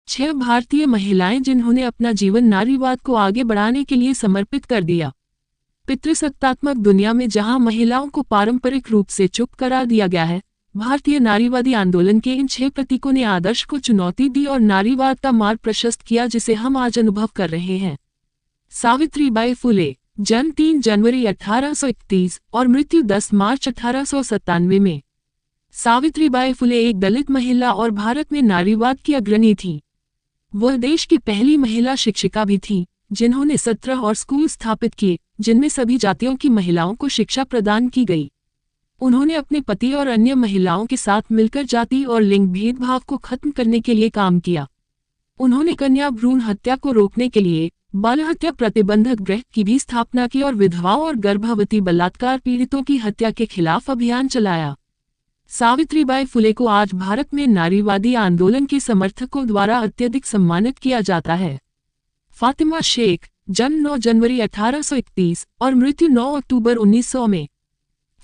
6 भारतीय महिलाएं जिन्होंने अपना जीवन नारीवाद को आगे बढ़ाने के लिए समर्पित कर दिया। पितृसत्तात्मक दुनिया में जहां महिलाओं को पारंपरिक रूप से चुप करा दिया गया है, भारतीय नारीवादी आंदोलन के इन 6 प्रतीकों ने आदर्श को चुनौती दी और नारीवाद का मार्ग प्रशस्त किया जिसे हम आज अनुभव कर रहे हैं। सावित्रीबाई फुले, जन्म 3 जनवरी 1831 और मृत्यु 10 मार्च 1897 में। सावित्रीबाई फुले एक दलित महिला और भारत में नारीवाद की अग्रणी थी। वह देश की पहली महिला शिक्षिका भी थी, जिन्होंने 17 और स्कूल स्थापित किए जिनमें सभी जातियों की महिलाओं को शिक्षा प्रदान की गई। उन्होंने अपने पति और अन्य महिलाओं के साथ मिलकर जाति और लिंग भेदभाव को खत्म करने के लिए काम किया। उन्होंने कन्या भ्रूण हत्या को रोकने के लिए बाल हत्या प्रतिबंधक गृह की भी स्थापना की और विधवाओं और गर्भवती बलात्कार पीड़ितों की हत्या के खिलाफ अभियान चलाया। सावित्रीबाई फुले को आज भारत में नारीवादी आंदोलन के समर्थकों द्वारा अत्यधिक सम्मानित किया जाता है। फातिमा शेख, जन्म 9 जनवरी 1831 और मृत्यु 9 अक्टूबर 1900 में।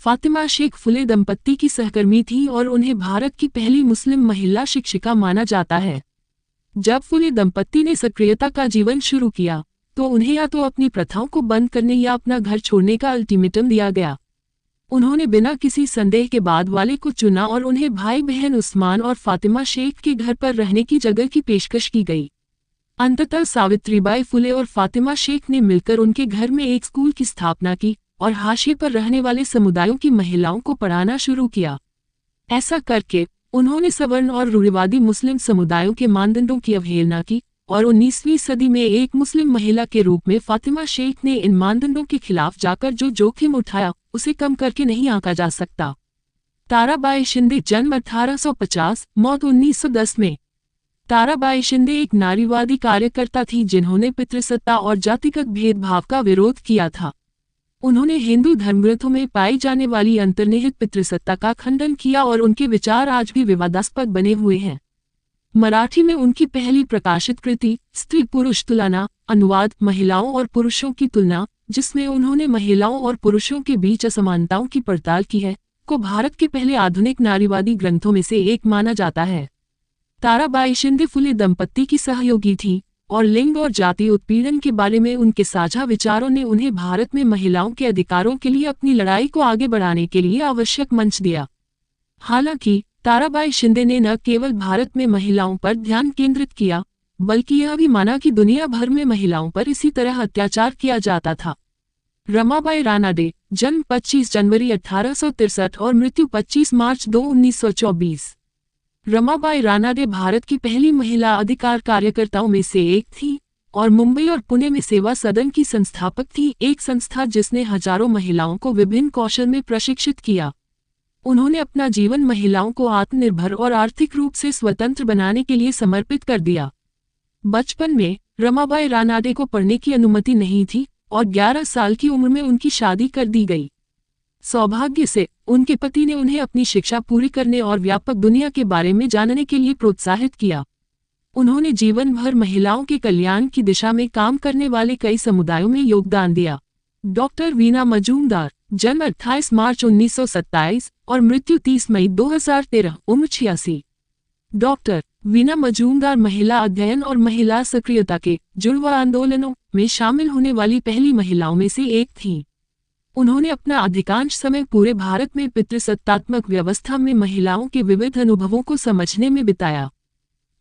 फातिमा शेख फुले दंपत्ति की सहकर्मी थी और उन्हें भारत की पहली मुस्लिम महिला शिक्षिका माना जाता है। जब फुले दंपत्ति ने सक्रियता का जीवन शुरू किया, तो उन्हें या तो अपनी प्रथाओं को बंद करने या अपना घर छोड़ने का अल्टीमेटम दिया गया। उन्होंने बिना किसी संदेह के बाद वाले को चुना और उन्हें भाई बहन उस्मान और फातिमा शेख के घर पर रहने की जगह की पेशकश की गई। अंततः सावित्रीबाई फुले और फातिमा शेख ने मिलकर उनके घर में एक स्कूल की स्थापना की और हाशिए पर रहने वाले समुदायों की महिलाओं को पढ़ाना शुरू किया। ऐसा करके उन्होंने सवर्ण और रूढ़िवादी मुस्लिम समुदायों के मानदंडों की अवहेलना की और 19वीं सदी में एक मुस्लिम महिला के रूप में फातिमा शेख ने इन मानदंडों के खिलाफ जाकर जो जोखिम उठाया उसे कम करके नहीं आंका जा सकता। ताराबाई शिंदे, जन्म 1850, मौत 1910 में। ताराबाई शिंदे एक नारीवादी कार्यकर्ता थी जिन्होंने पितृसत्ता और जातिगत भेदभाव का विरोध किया था। उन्होंने हिंदू धर्मग्रंथों में पाई जाने वाली अंतर्निहित पितृसत्ता का खंडन किया और उनके विचार आज भी विवादास्पद बने हुए हैं। मराठी में उनकी पहली प्रकाशित कृति स्त्री पुरुष तुलना, अनुवाद महिलाओं और पुरुषों की तुलना, जिसमें उन्होंने महिलाओं और पुरुषों के बीच असमानताओं की पड़ताल की है, को भारत के पहले आधुनिक नारीवादी ग्रंथों में से एक माना जाता है। ताराबाई शिंदे फुले दंपत्ति की सहयोगी थी और लिंग और जाति उत्पीड़न के बारे में उनके साझा विचारों ने उन्हें भारत में महिलाओं के अधिकारों के लिए अपनी लड़ाई को आगे बढ़ाने के लिए आवश्यक मंच दिया। हालांकि ताराबाई शिंदे ने न केवल भारत में महिलाओं पर ध्यान केंद्रित किया, बल्कि यह भी माना कि दुनिया भर में महिलाओं पर इसी तरह अत्याचार किया जाता था। रमाबाई रानाडे, जन्म 25 जनवरी 1863 और मृत्यु 25 मार्च 1924। रमाबाई रानाडे भारत की पहली महिला अधिकार कार्यकर्ताओं में से एक थी और मुंबई और पुणे में सेवा सदन की संस्थापक थी, एक संस्था जिसने हजारों महिलाओं को विभिन्न कौशल में प्रशिक्षित किया। उन्होंने अपना जीवन महिलाओं को आत्मनिर्भर और आर्थिक रूप से स्वतंत्र बनाने के लिए समर्पित कर दिया। बचपन में रमाबाई रानाडे को पढ़ने की अनुमति नहीं थी और 11 साल की उम्र में उनकी शादी कर दी गई। सौभाग्य से उनके पति ने उन्हें अपनी शिक्षा पूरी करने और व्यापक दुनिया के बारे में जानने के लिए प्रोत्साहित किया। उन्होंने जीवन भर महिलाओं के कल्याण की दिशा में काम करने वाले कई समुदायों में योगदान दिया। डॉक्टर वीना मजूमदार, जन्म 28 मार्च 1927 और मृत्यु 30 मई 2013, उम्र 86। डॉक्टर वीना मजूमदार महिला अध्ययन और महिला सक्रियता के जुड़वा आंदोलनों में शामिल होने वाली पहली महिलाओं में से एक थीं। उन्होंने अपना अधिकांश समय पूरे भारत में पितृसत्तात्मक व्यवस्था में महिलाओं के विविध अनुभवों को समझने में बिताया।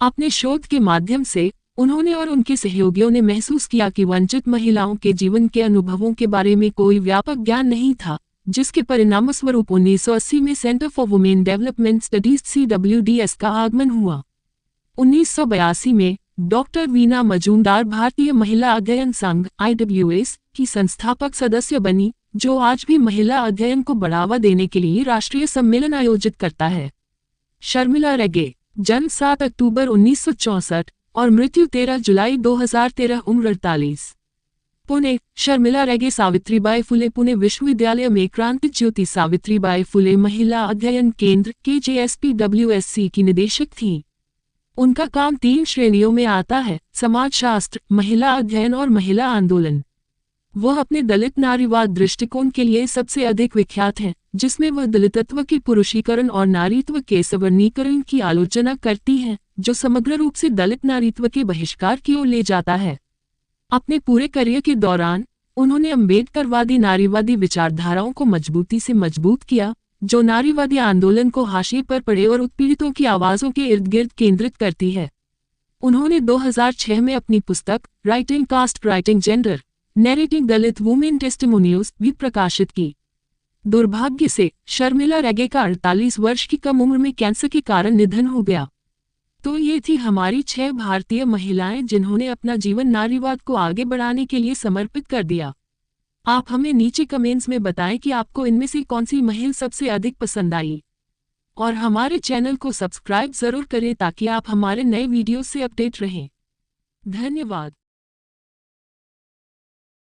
अपने शोध के माध्यम से उन्होंने और उनके सहयोगियों ने महसूस किया कि वंचित महिलाओं के जीवन के अनुभवों के बारे में कोई व्यापक ज्ञान नहीं था, जिसके परिणामस्वरूप 1980 में centre for women development studies CWDS का आगमन हुआ। 1982 में डॉक्टर वीना मजूमदार भारतीय महिला अध्ययन संघ IWS की संस्थापक सदस्य बनी, जो आज भी महिला अध्ययन को बढ़ावा देने के लिए राष्ट्रीय सम्मेलन आयोजित करता है। शर्मिला रेगे, जन्म 7 अक्टूबर 1964 और मृत्यु 13 जुलाई 2013, उम्र 48। पुणे, शर्मिला रेगे सावित्रीबाई फुले पुणे विश्वविद्यालय में क्रांति ज्योति सावित्रीबाई फुले महिला अध्ययन केंद्र KJSPWSC की निदेशक थीं। उनका काम 3 श्रेणियों में आता है: समाजशास्त्र, महिला अध्ययन और महिला आंदोलन। वह अपने दलित नारीवाद दृष्टिकोण के लिए सबसे अधिक विख्यात हैं, जिसमें वह दलितत्व के पुरुषीकरण और नारीत्व के सवर्णीकरण की आलोचना करती हैं, जो समग्र रूप से दलित नारीत्व के बहिष्कार की ओर ले जाता है। अपने पूरे करियर के दौरान उन्होंने अम्बेडकरवादी नारीवादी विचारधाराओं को मजबूती से मजबूत किया, जो नारीवादी आंदोलन को हाशिए पर पड़े और उत्पीड़ितों की आवाज़ों के इर्द गिर्द केंद्रित करती है। उन्होंने 2006 में अपनी पुस्तक राइटिंग कास्ट राइटिंग जेंडर नैरेटिंग दलित वुमेन टेस्टिमोनियल्स भी प्रकाशित की। दुर्भाग्य से शर्मिला रेगे का 48 वर्ष की कम उम्र में कैंसर के कारण निधन हो गया। तो ये थी हमारी 6 भारतीय महिलाएं जिन्होंने अपना जीवन नारीवाद को आगे बढ़ाने के लिए समर्पित कर दिया। आप हमें नीचे कमेंट्स में बताएं कि आपको इनमें से कौन सी महिला सबसे अधिक पसंद आई। और हमारे चैनल को सब्सक्राइब जरूर करें ताकि आप हमारे नए वीडियो से अपडेट रहें। धन्यवाद।